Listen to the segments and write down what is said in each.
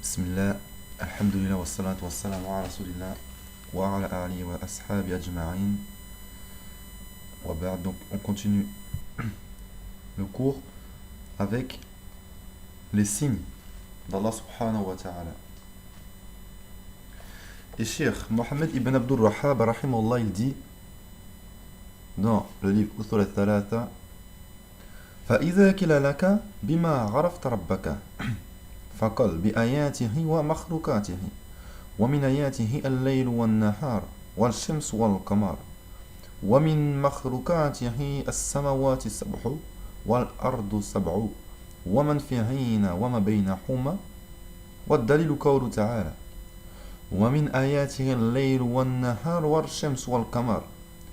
Bismillah, alhamdulillah wa salatu wa salam wa rasulillah wa ala alihi wa ashabi ajma'in wa ba'd. Donc on continue le cours avec les signes d'Allah subhanahu wa ta'ala. Et Cheikh Mohammed ibn Abdul Wahhab rahimahullah, il dit dans le livre Usul al-Thalatha: فإذا كلا لك بما عرفت ربك فقل بآياته ومخلوقاته ومن آياته الليل والنهار والشمس والقمر ومن مخلوقاته السماوات السبع والأرض السبع ومن فيهن وما بينهما والدليل قوله تعالى ومن آياته الليل والنهار والشمس والقمر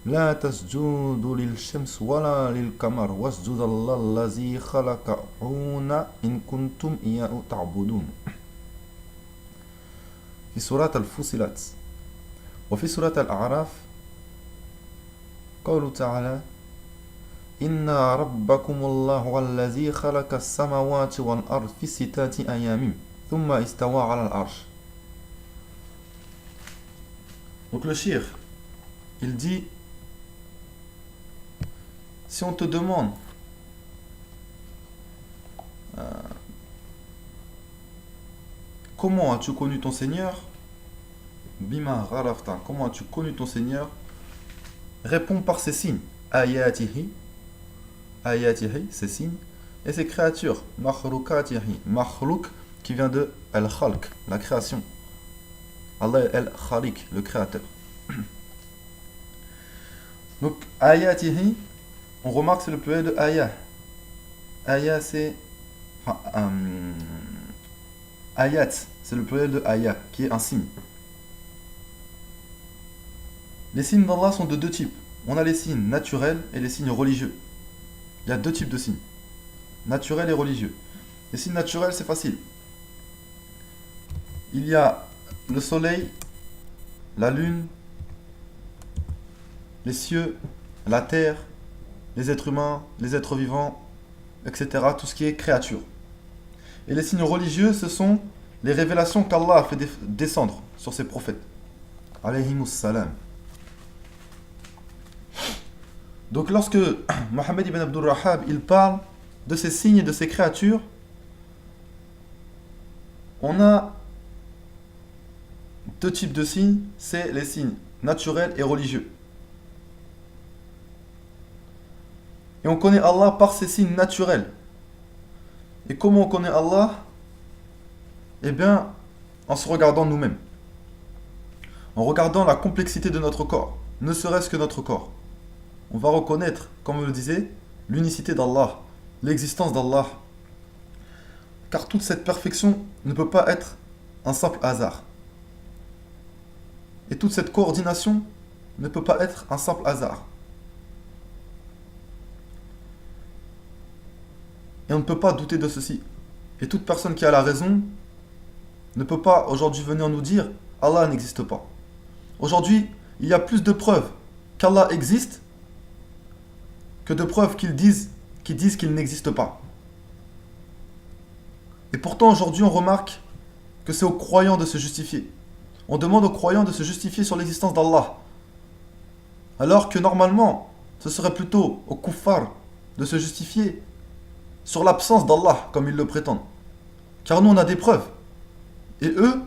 لا تسجدوا للشمس ولا للقمر واسجدوا لله الذي خلقهن إن كنتم إياه تعبدون. في سورة الفصلت وفي سورة الأعراف قوله تعالى إن ربكم الله الذي خلق السماوات والأرض في 6 أيام ثم استوى على العرش. Donc le shir, il dit: si on te demande comment as-tu connu ton Seigneur, bima gharafta, comment as-tu connu ton Seigneur, réponds par ces signes. Ayatihi, ayatihi, ces signes, et ces créatures. Makhlukatihi, makhluk qui vient de al-khalq, la création. Allah est al-khaliq, le créateur. Donc ayatihi, on remarque que c'est le pluriel de ayah. Ayah c'est ayat, c'est le pluriel de ayah, qui est un signe. Les signes d'Allah sont de deux types. On a les signes naturels et les signes religieux. Il y a deux types de signes, naturels et religieux. Les signes naturels, c'est facile. Il y a le soleil, la lune, les cieux, la terre, les êtres humains, les êtres vivants, etc. Tout ce qui est créature. Et les signes religieux, ce sont les révélations qu'Allah a fait descendre sur ses prophètes. Alayhimus salam. Donc lorsque Mohammed ibn Abdul Wahhab, il parle de ces signes et de ces créatures, on a deux types de signes, c'est les signes naturels et religieux. Et on connaît Allah par ses signes naturels. Et comment on connaît Allah? Eh bien, en se regardant nous-mêmes. En regardant la complexité de notre corps, ne serait-ce que notre corps. On va reconnaître, comme on le disait, l'unicité d'Allah, l'existence d'Allah. Car toute cette perfection ne peut pas être un simple hasard. Et toute cette coordination ne peut pas être un simple hasard. Et on ne peut pas douter de ceci. Et toute personne qui a la raison ne peut pas aujourd'hui venir nous dire Allah n'existe pas. Aujourd'hui, il y a plus de preuves qu'Allah existe que de preuves qui disent qu'il n'existe pas. Et pourtant, aujourd'hui, on remarque que c'est aux croyants de se justifier. On demande aux croyants de se justifier sur l'existence d'Allah. Alors que normalement, ce serait plutôt aux kuffars de se justifier sur l'absence d'Allah, comme ils le prétendent. Car nous, on a des preuves. Et eux,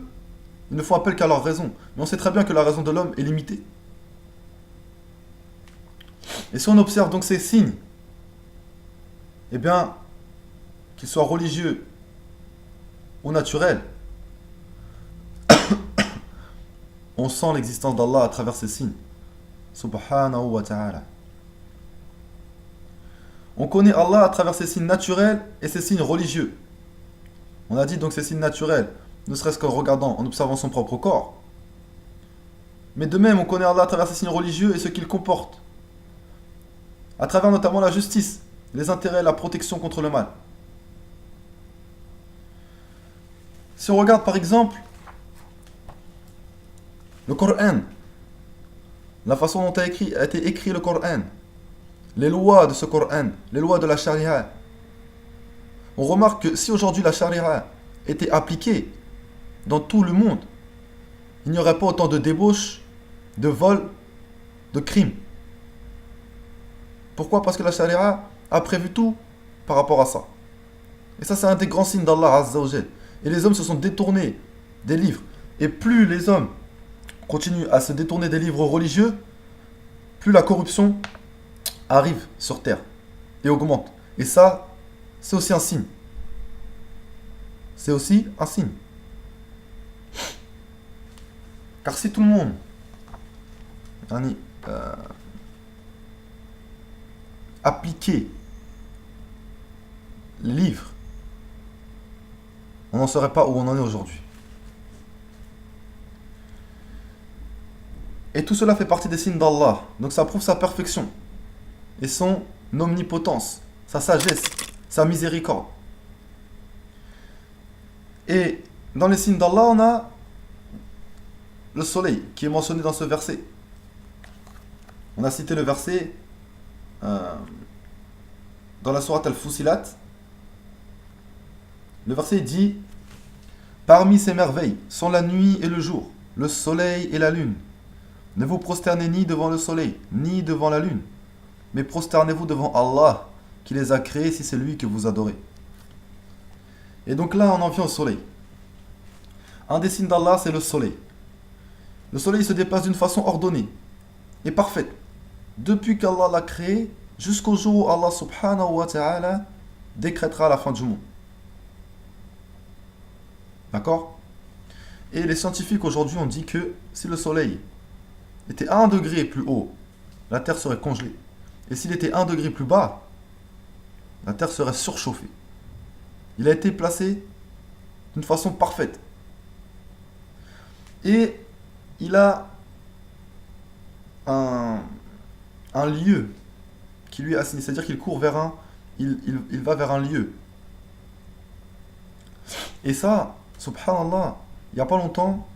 ils ne font appel qu'à leur raison. Mais on sait très bien que la raison de l'homme est limitée. Et si on observe donc ces signes, eh bien, qu'ils soient religieux ou naturels, on sent l'existence d'Allah à travers ces signes. Subhanahu wa ta'ala. On connaît Allah à travers ses signes naturels et ses signes religieux. On a dit donc ces signes naturels, ne serait-ce qu'en regardant, en observant son propre corps. Mais de même, on connaît Allah à travers ses signes religieux et ce qu'il comporte. À travers notamment la justice, les intérêts, la protection contre le mal. Si on regarde par exemple le Coran, la façon dont a été écrit le Coran, les lois de ce Coran, les lois de la charia, on remarque que si aujourd'hui la charia était appliquée, dans tout le monde, il n'y aurait pas autant de débauches, de vols, de crimes. Pourquoi? Parce que la charia a prévu tout par rapport à ça. Et ça, c'est un des grands signes d'Allah Azza wa Jal. Et les hommes se sont détournés des livres. Et plus les hommes continuent à se détourner des livres religieux, plus la corruption arrive sur terre et augmente. Et ça, c'est aussi un signe. C'est aussi un signe. Car si tout le monde yani, appliquait les livres, on n'en serait pas où on en est aujourd'hui. Et tout cela fait partie des signes d'Allah. Donc ça prouve sa perfection et son omnipotence, sa sagesse, sa miséricorde. Et dans les signes d'Allah, on a le soleil qui est mentionné dans ce verset. On a cité le verset dans la sourate Al-Fusilat. Le verset dit: parmi ces merveilles sont la nuit et le jour, le soleil et la lune. Ne vous prosternez ni devant le soleil, ni devant la lune, mais prosternez-vous devant Allah, qui les a créés, si c'est lui que vous adorez. Et donc là, on en vient au soleil. Un des signes d'Allah, c'est le soleil. Le soleil se déplace d'une façon ordonnée et parfaite, depuis qu'Allah l'a créé, jusqu'au jour où Allah subhanahu wa ta'ala décrétera la fin du monde. D'accord? Et les scientifiques aujourd'hui ont dit que si le soleil était 1 degré plus haut, la Terre serait congelée. Et s'il était 1 degré plus bas, la Terre serait surchauffée. Il a été placé d'une façon parfaite. Et il a un lieu qui lui est assigné. C'est-à-dire qu'il court vers il va vers un lieu. Et ça, subhanallah, il n'y a pas longtemps,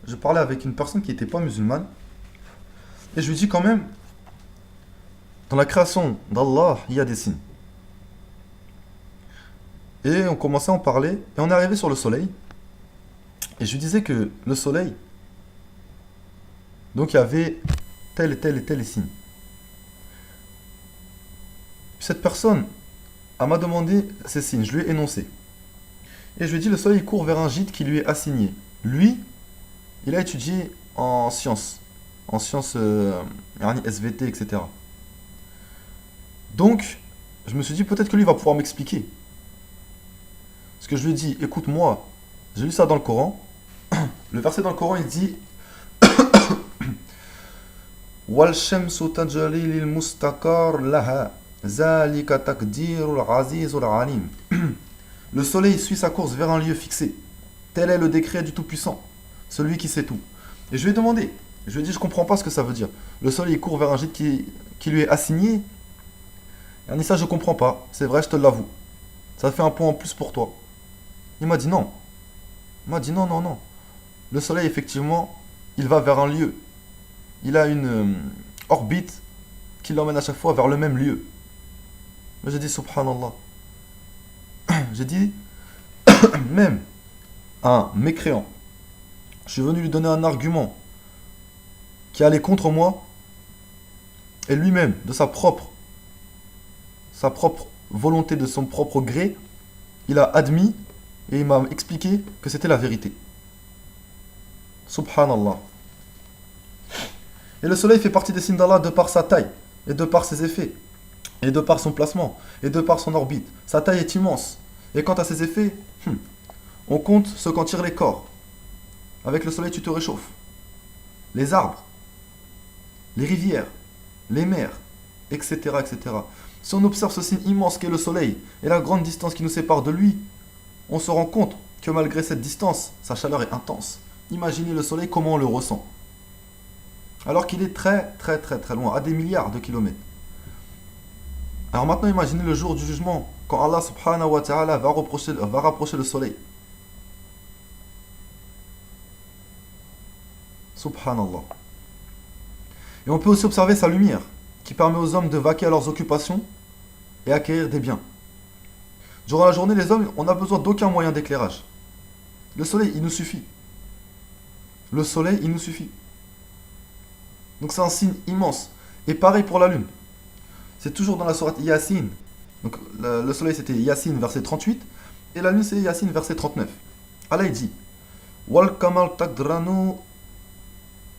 je parlais avec une personne qui n'était pas musulmane. Et je lui dis quand même, dans la création d'Allah, il y a des signes. Et on commençait à en parler, et on est arrivé sur le soleil. Et je lui disais que le soleil, donc il y avait tel et tel et tel signe. Cette personne m'a demandé ces signes, je lui ai énoncé. Et je lui ai dit, le soleil court vers un gîte qui lui est assigné. Lui, il a étudié en sciences, SVT, etc. Donc, je me suis dit, peut-être que lui va pouvoir m'expliquer. Parce que je lui ai dit, écoute, moi, j'ai lu ça dans le Coran. Le verset dans le Coran, il dit Wal shamsu tajri lil mustaqar laha zalika taqdirul azizul alim. Le soleil suit sa course vers un lieu fixé. Tel est le décret du Tout-Puissant, celui qui sait tout. Et je lui ai demandé, je lui ai dit, je comprends pas ce que ça veut dire. Le soleil court vers un gîte qui lui est assigné. Il a dit, ça je comprends pas, c'est vrai, je te l'avoue. Ça fait un point en plus pour toi. Il m'a dit non. Il m'a dit non, non, non. Le soleil, effectivement, il va vers un lieu. Il a une orbite qui l'emmène à chaque fois vers le même lieu. Mais j'ai dit, subhanallah. J'ai dit, même un mécréant, je suis venu lui donner un argument qui allait contre moi, et lui-même, de sa propre volonté, de son propre gré, il a admis et il m'a expliqué que c'était la vérité. Subhanallah. Et le soleil fait partie des signes d'Allah de par sa taille, et de par ses effets, et de par son placement, et de par son orbite. Sa taille est immense. Et quant à ses effets, on compte ce qu'en tirent les corps. Avec le soleil, tu te réchauffes. Les arbres, les rivières, les mers, etc., etc. Si on observe ce signe immense qu'est le soleil, et la grande distance qui nous sépare de lui, on se rend compte que malgré cette distance, sa chaleur est intense. Imaginez le soleil, comment on le ressent. Alors qu'il est très, très, très, très loin, à des milliards de kilomètres. Alors maintenant, imaginez le jour du jugement, quand Allah subhanahu wa ta'ala va rapprocher le soleil. Subhanallah. Et on peut aussi observer sa lumière, qui permet aux hommes de vaquer à leurs occupations et acquérir des biens. Durant la journée, les hommes, on n'a besoin d'aucun moyen d'éclairage. Le soleil, il nous suffit. Le soleil, il nous suffit. Donc c'est un signe immense. Et pareil pour la lune. C'est toujours dans la sourate Yasin. Donc le soleil c'était Yasin verset 38 et la lune c'est Yasin verset 39. Allah il dit Wal kamal tadranu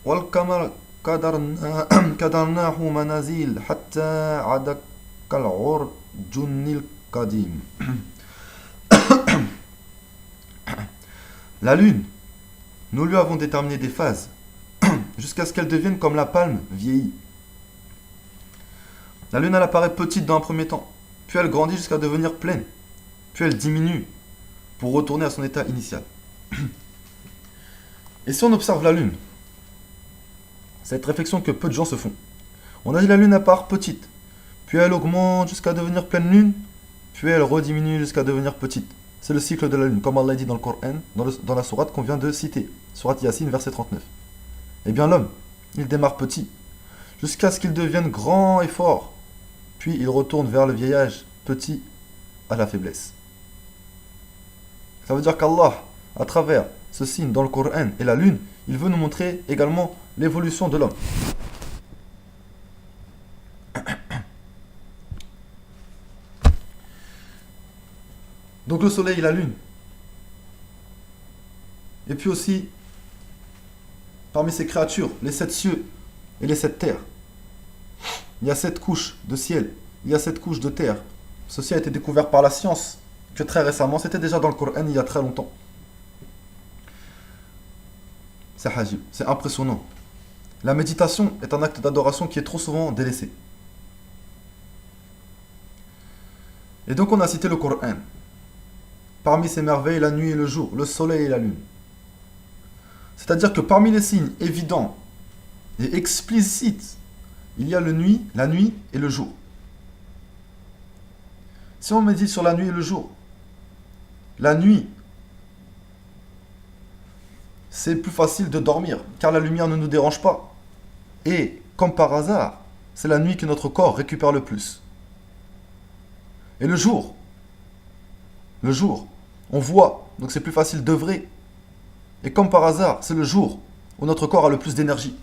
wal kamal kadarnahu manazil hatta ada kal urjunil qadim. La lune, nous lui avons déterminé des phases jusqu'à ce qu'elle devienne comme la palme vieillie. La lune elle apparaît petite dans un premier temps, puis elle grandit jusqu'à devenir pleine, puis elle diminue pour retourner à son état initial. Et si on observe la lune, cette réflexion que peu de gens se font, on a dit la lune apparaît petite, puis elle augmente jusqu'à devenir pleine lune, puis elle rediminue jusqu'à devenir petite. C'est le cycle de la lune, comme Allah dit dans le Coran, dans la sourate qu'on vient de citer, sourate Yasin, verset 39. Eh bien l'homme, il démarre petit, jusqu'à ce qu'il devienne grand et fort, puis il retourne vers le vieillage, petit, à la faiblesse. Ça veut dire qu'Allah, à travers ce signe dans le Coran et la lune, il veut nous montrer également l'évolution de l'homme. Donc le soleil et la lune. Et puis aussi, parmi ces créatures, les 7 cieux et les 7 terres. Il y a 7 couches de ciel, il y a 7 couches de terre. Ceci a été découvert par la science, que très récemment, c'était déjà dans le Coran il y a très longtemps. C'est hajib, c'est impressionnant. La méditation est un acte d'adoration qui est trop souvent délaissé. Et donc on a cité le Coran. Parmi ces merveilles, la nuit et le jour, le soleil et la lune. C'est-à-dire que parmi les signes évidents et explicites, il y a la nuit et le jour. Si on médite sur la nuit et le jour, la nuit, c'est plus facile de dormir, car la lumière ne nous dérange pas. Et, comme par hasard, c'est la nuit que notre corps récupère le plus. Et le jour, on voit, donc c'est plus facile d'œuvrer. Et comme par hasard, c'est le jour où notre corps a le plus d'énergie.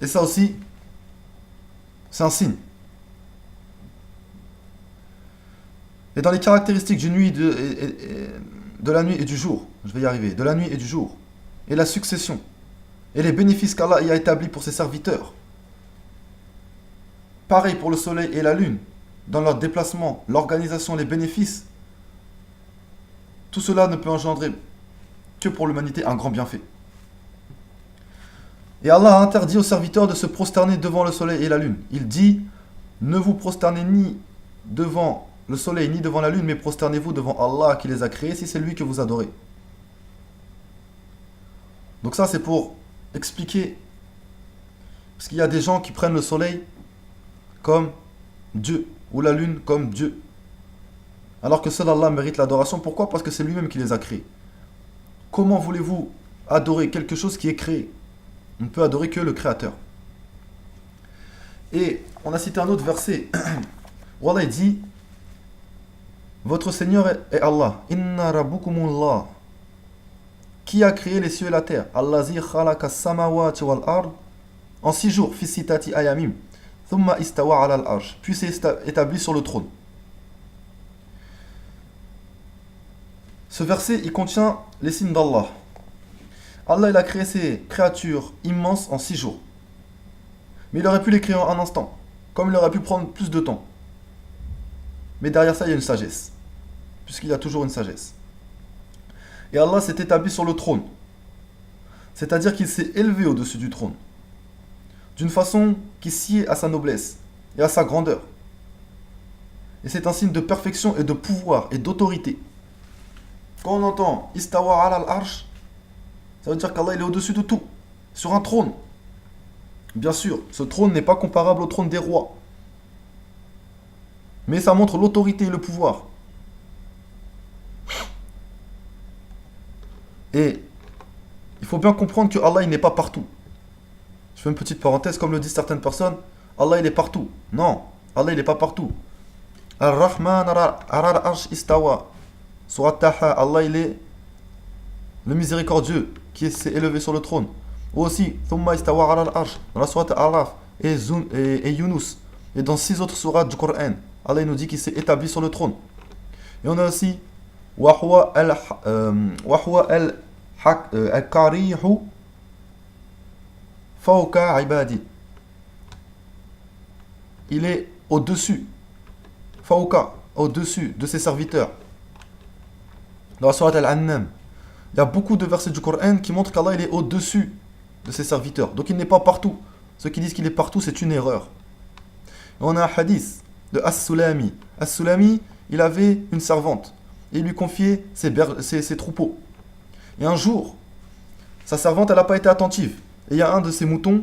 Et ça aussi, c'est un signe. Et dans les caractéristiques de la nuit et du jour, je vais y arriver, de la nuit et du jour, et la succession, et les bénéfices qu'Allah y a établis pour ses serviteurs. Pareil pour le soleil et la lune, dans leur déplacement, l'organisation, les bénéfices. Tout cela ne peut engendrer que pour l'humanité un grand bienfait. Et Allah a interdit aux serviteurs de se prosterner devant le soleil et la lune. Il dit, ne vous prosternez ni devant le soleil ni devant la lune, mais prosternez-vous devant Allah qui les a créés, si c'est lui que vous adorez. Donc ça c'est pour expliquer, parce qu'il y a des gens qui prennent le soleil comme Dieu, ou la lune comme Dieu. Alors que seul Allah mérite l'adoration. Pourquoi? Parce que c'est lui-même qui les a créés. Comment voulez-vous adorer quelque chose qui est créé? On ne peut adorer que le Créateur. Et on a cité un autre verset où Allah dit, votre Seigneur est Allah. Inna rabbukumullah. Qui a créé les cieux et la terre? Allazi khalaqa samawati wal ard. En 6 jours, fi sitati ayamim. Thumma istawa ala al-arsh. Puis s'est établi sur le trône. Ce verset, il contient les signes d'Allah. Allah, il a créé ces créatures immenses en 6 jours. Mais il aurait pu les créer en un instant, comme il aurait pu prendre plus de temps. Mais derrière ça, il y a une sagesse, puisqu'il y a toujours une sagesse. Et Allah s'est établi sur le trône. C'est-à-dire qu'il s'est élevé au-dessus du trône, d'une façon qui sied à sa noblesse et à sa grandeur. Et c'est un signe de perfection et de pouvoir et d'autorité. Quand on entend Istawa ala al-arsh, ça veut dire qu'Allah il est au-dessus de tout, sur un trône. Bien sûr, ce trône n'est pas comparable au trône des rois. Mais ça montre l'autorité et le pouvoir. Et il faut bien comprendre que Allah il n'est pas partout. Je fais une petite parenthèse, comme le disent certaines personnes, Allah il est partout. Non, Allah il n'est pas partout. Ar-Rahman ala al-arsh istawa. Surat Taha, Allah il est le miséricordieux qui s'est élevé sur le trône. Ou aussi, Thumma istawa ala al-arsh, dans la sourate Araf et Yunus. Et dans 6 autres sourates du Coran, Allah il nous dit qu'il s'est établi sur le trône. Et on a aussi, Wahwa al-Karihu Fawqa ibadi. Il est au-dessus, Fawqa, au-dessus de ses serviteurs. Dans la sourate Al-Annam, il y a beaucoup de versets du Coran qui montrent qu'Allah il est au-dessus de ses serviteurs. Donc il n'est pas partout. Ceux qui disent qu'il est partout, c'est une erreur. Et on a un hadith de As-Sulami. As-Sulami, il avait une servante. Et il lui confiait ses troupeaux. Et un jour, sa servante, elle n'a pas été attentive. Et il y a un de ses moutons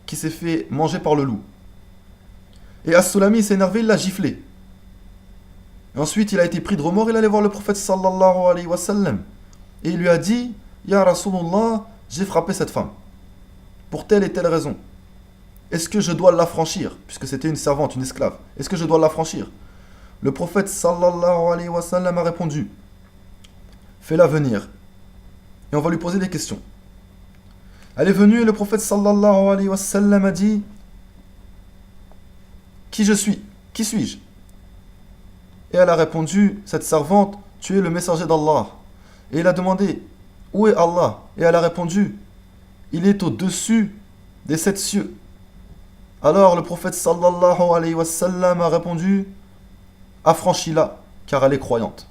qui s'est fait manger par le loup. Et As-Sulami s'est énervé, il l'a giflé. Et ensuite, il a été pris de remords, il allait voir le prophète sallallahu alayhi wa sallam. Et il lui a dit, Ya Rasulullah, j'ai frappé cette femme. Pour telle et telle raison. Est-ce que je dois l'affranchir? Puisque c'était une servante, une esclave. Est-ce que je dois l'affranchir? Le prophète sallallahu alayhi wa sallam a répondu, fais-la venir. Et on va lui poser des questions. Elle est venue et le prophète sallallahu alayhi wa sallam a dit, qui je suis? Qui suis-je? Et elle a répondu, cette servante, tu es le messager d'Allah. Et il a demandé, où est Allah? Et elle a répondu, il est au-dessus des 7 cieux. Alors le prophète sallallahu alayhi wa sallam a répondu, affranchis-la, car elle est croyante.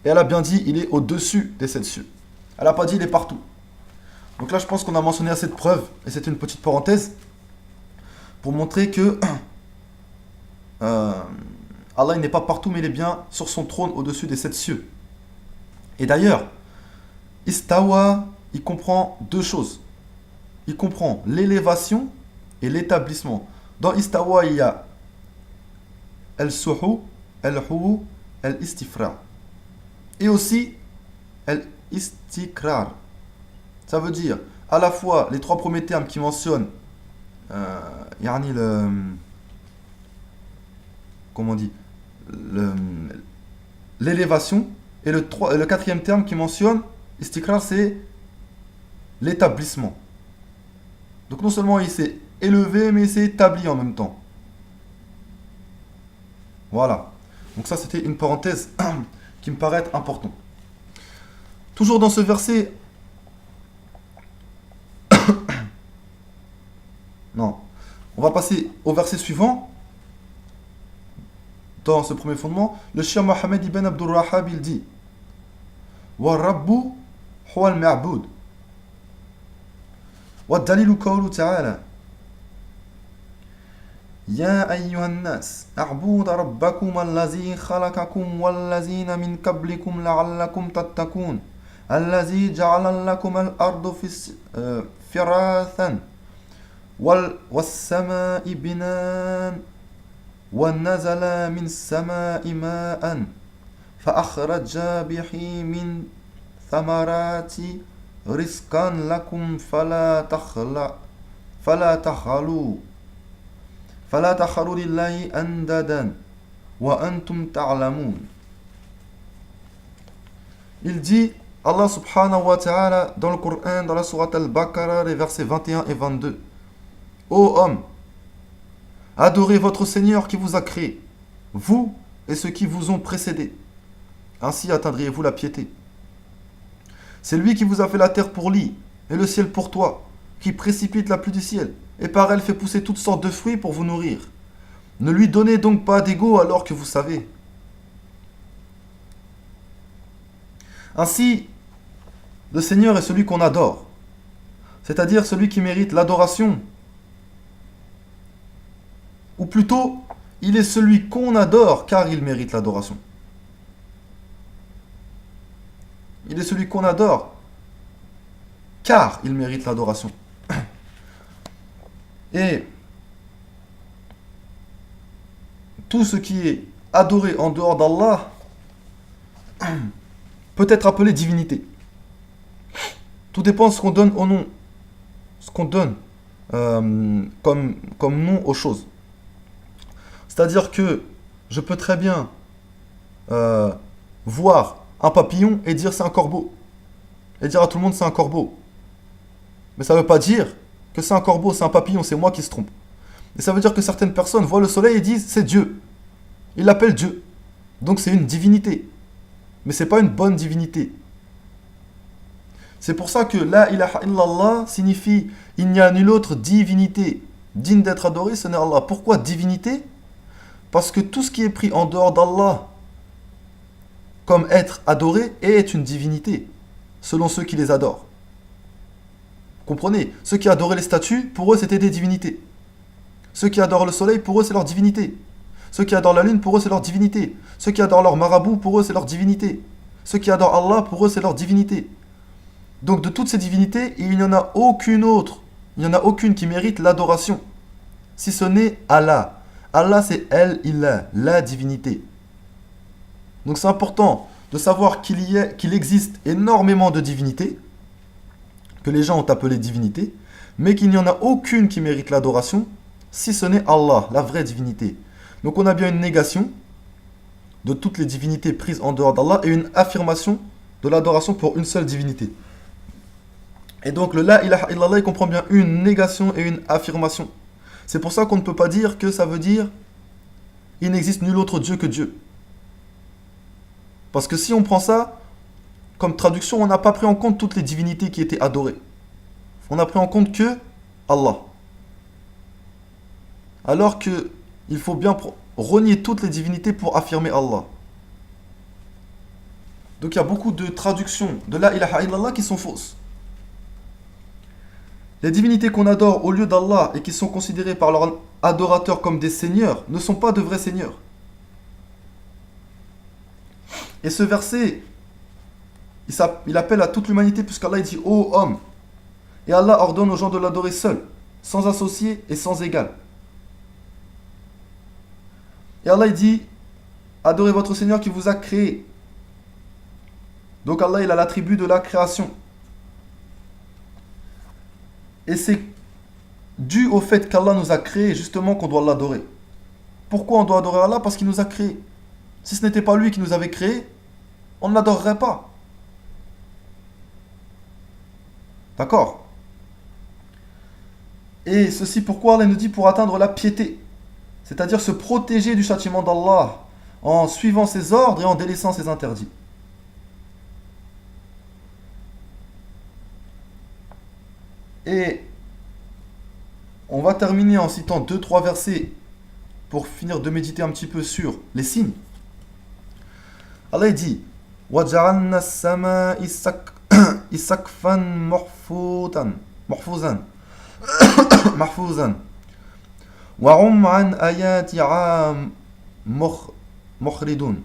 Et elle a bien dit, il est au-dessus des 7 cieux. Elle n'a pas dit, il est partout. Donc là, je pense qu'on a mentionné assez de preuves, et c'est une petite parenthèse, pour montrer que Allah n'est pas partout, mais il est bien sur son trône au-dessus des 7 cieux. Et d'ailleurs, Istawa, il comprend 2 choses. Il comprend l'élévation et l'établissement. Dans Istawa, il y a Al-Suhu, Al-Hu, Al-Istifra. Et aussi Al-Istikrar. Ça veut dire à la fois les 3 premiers termes qui mentionnent yani comment on dit, l'élévation, et le 4e terme qui mentionne Istikrar, c'est l'établissement. Donc non seulement il s'est élevé, mais il s'est établi en même temps. Voilà. Donc ça, c'était une parenthèse qui me paraît importante. Toujours dans ce verset... Non. On va passer au verset suivant. Dans ce premier fondement, le cheikh Mohammed ibn Abdul Wahhab, il dit wa rabbu huwa al-ma'bud wa dalilu qawlu ta'ala ya ayyuhan nas a'budu rabbakum allazi khalaqakum wallazina min qablikum la'allakum tattaqun allazi ja'ala lakum al-ardu firathan was-samaa'i binaan ونزل من السماء ماء فأخرج به من ثمرات رزقا لكم فلا تخلوا لله أندادا وأنتم تعلمون. Il dit, Allah subhanahu wa ta'ala, dans le Coran, dans la sourate Al-Baqarah, les versets 21 et 22. Ô homme, adorez votre Seigneur qui vous a créé, vous et ceux qui vous ont précédés. Ainsi atteindriez-vous la piété. C'est lui qui vous a fait la terre pour lit et le ciel pour toi, qui précipite la pluie du ciel, et par elle fait pousser toutes sortes de fruits pour vous nourrir. Ne lui donnez donc pas d'ego alors que vous savez. Ainsi, le Seigneur est celui qu'on adore, c'est-à-dire celui qui mérite l'adoration. Ou plutôt, il est celui qu'on adore car il mérite l'adoration. Il est celui qu'on adore car il mérite l'adoration. Et tout ce qui est adoré en dehors d'Allah peut être appelé divinité. Tout dépend de ce qu'on donne au nom, ce qu'on donne comme nom aux choses. C'est-à-dire que je peux très bien voir un papillon et dire c'est un corbeau. Et dire à tout le monde c'est un corbeau. Mais ça ne veut pas dire que c'est un corbeau, c'est un papillon, c'est moi qui se trompe. Et ça veut dire que certaines personnes voient le soleil et disent c'est Dieu. Ils l'appellent Dieu. Donc c'est une divinité. Mais c'est pas une bonne divinité. C'est pour ça que la ilaha illallah signifie il n'y a nulle autre divinité digne d'être adorée, ce n'est Allah. Pourquoi divinité? Parce que tout ce qui est pris en dehors d'Allah comme être adoré est une divinité, selon ceux qui les adorent. Comprenez? Ceux qui adoraient les statues, pour eux c'était des divinités. Ceux qui adorent le soleil, pour eux c'est leur divinité. Ceux qui adorent la lune, pour eux c'est leur divinité. Ceux qui adorent leur marabout, pour eux c'est leur divinité. Ceux qui adorent Allah, pour eux c'est leur divinité. Donc de toutes ces divinités, il n'y en a aucune autre. Il n'y en a aucune qui mérite l'adoration. Si ce n'est Allah. Allah c'est El-Ilah, la divinité. Donc c'est important de savoir qu'il existe énormément de divinités, que les gens ont appelées divinités, mais qu'il n'y en a aucune qui mérite l'adoration, si ce n'est Allah, la vraie divinité. Donc on a bien une négation de toutes les divinités prises en dehors d'Allah et une affirmation de l'adoration pour une seule divinité. Et donc le la ilaha illallah, il comprend bien une négation et une affirmation. C'est pour ça qu'on ne peut pas dire que ça veut dire il n'existe nul autre Dieu que Dieu. Parce que si on prend ça comme traduction, on n'a pas pris en compte toutes les divinités qui étaient adorées. On n'a pris en compte que Allah. Alors que il faut bien renier toutes les divinités pour affirmer Allah. Donc il y a beaucoup de traductions de la ilaha illallah qui sont fausses. Les divinités qu'on adore au lieu d'Allah et qui sont considérées par leurs adorateurs comme des seigneurs ne sont pas de vrais seigneurs. Et ce verset, il appelle à toute l'humanité puisqu'Allah dit « Ô homme !» Et Allah ordonne aux gens de l'adorer seul, sans associé et sans égal. Et Allah il dit « Adorez votre Seigneur qui vous a créé. » Donc Allah il a l'attribut de la création. Et c'est dû au fait qu'Allah nous a créés justement qu'on doit l'adorer. Pourquoi on doit adorer Allah? Parce qu'il nous a créés. Si ce n'était pas lui qui nous avait créés, on ne l'adorerait pas. D'accord? Et ceci pourquoi Allah nous dit pour atteindre la piété. C'est-à-dire se protéger du châtiment d'Allah en suivant ses ordres et en délaissant ses interdits. Et on va terminer en citant 2-3 versets pour finir de méditer un petit peu sur les signes. Allah dit وَجَعَلْنَا السَّمَاءِ سَقْفًا مَحْفُوظًا وَهُمْ عَنْ آيَاتِهَا مُعْرِضُونَ.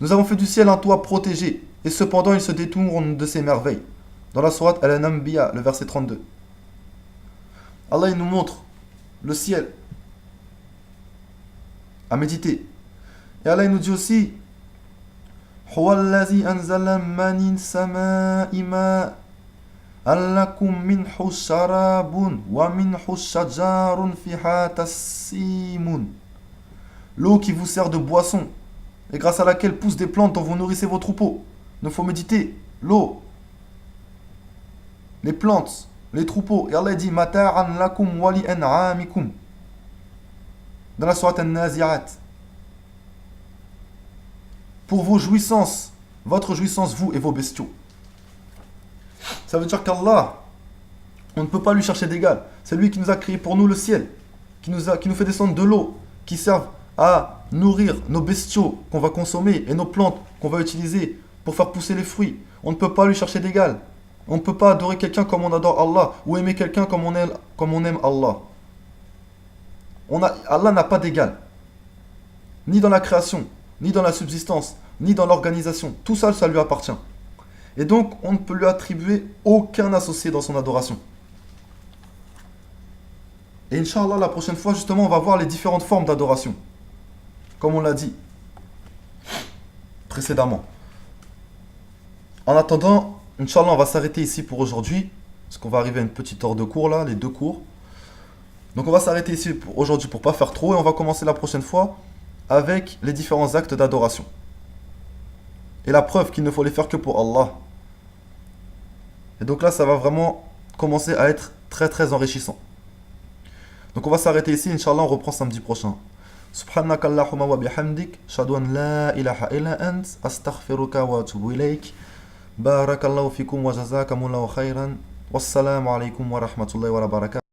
Nous avons fait du ciel un toit protégé, et cependant ils se détournent de ses merveilles. Dans la sourate Al-Anbiya, le verset 32. Allah il nous montre le ciel à méditer. Et Allah il nous dit aussi هو الذي أنزل من السماء ماء لكم منه شراب ومنه شجر فيها تسيمون. L'eau qui vous sert de boisson et grâce à laquelle poussent des plantes dont vous nourrissez vos troupeaux. Il faut méditer l'eau, les plantes, les troupeaux. Et Allah dit mata'an lakum wa li an'amikum dans la sourate An-Nazi'at. Pour vos jouissances, votre jouissance, vous et vos bestiaux. Ça veut dire qu'Allah, on ne peut pas lui chercher d'égal. C'est lui qui nous a créé pour nous le ciel, qui nous fait descendre de l'eau, qui servent à nourrir nos bestiaux qu'on va consommer et nos plantes qu'on va utiliser pour faire pousser les fruits. On ne peut pas lui chercher d'égal. On ne peut pas adorer quelqu'un comme on adore Allah ou aimer quelqu'un comme on aime Allah. Allah n'a pas d'égal, ni dans la création, ni dans la subsistance, ni dans l'organisation. Tout ça, ça lui appartient. Et donc, on ne peut lui attribuer aucun associé dans son adoration. Et Inch'Allah, la prochaine fois, justement, on va voir les différentes formes d'adoration. Comme on l'a dit précédemment. En attendant, Inch'Allah, on va s'arrêter ici pour aujourd'hui. Parce qu'on va arriver à une petite heure de cours, là, les 2 cours. Donc, on va s'arrêter ici pour aujourd'hui pour ne pas faire trop. Et on va commencer la prochaine fois avec les différents actes d'adoration. Et la preuve qu'il ne faut les faire que pour Allah. Et donc là, ça va vraiment commencer à être très très enrichissant. Donc on va s'arrêter ici, Inch'Allah, on reprend samedi prochain. سبحانك اللهم وبحمدك أشهد أن لا إله إلا أنت أستغفرك وأتوب إليك بارك الله فيكم وجزاكم الله خيرا والسلام عليكم ورحمة الله وبركاته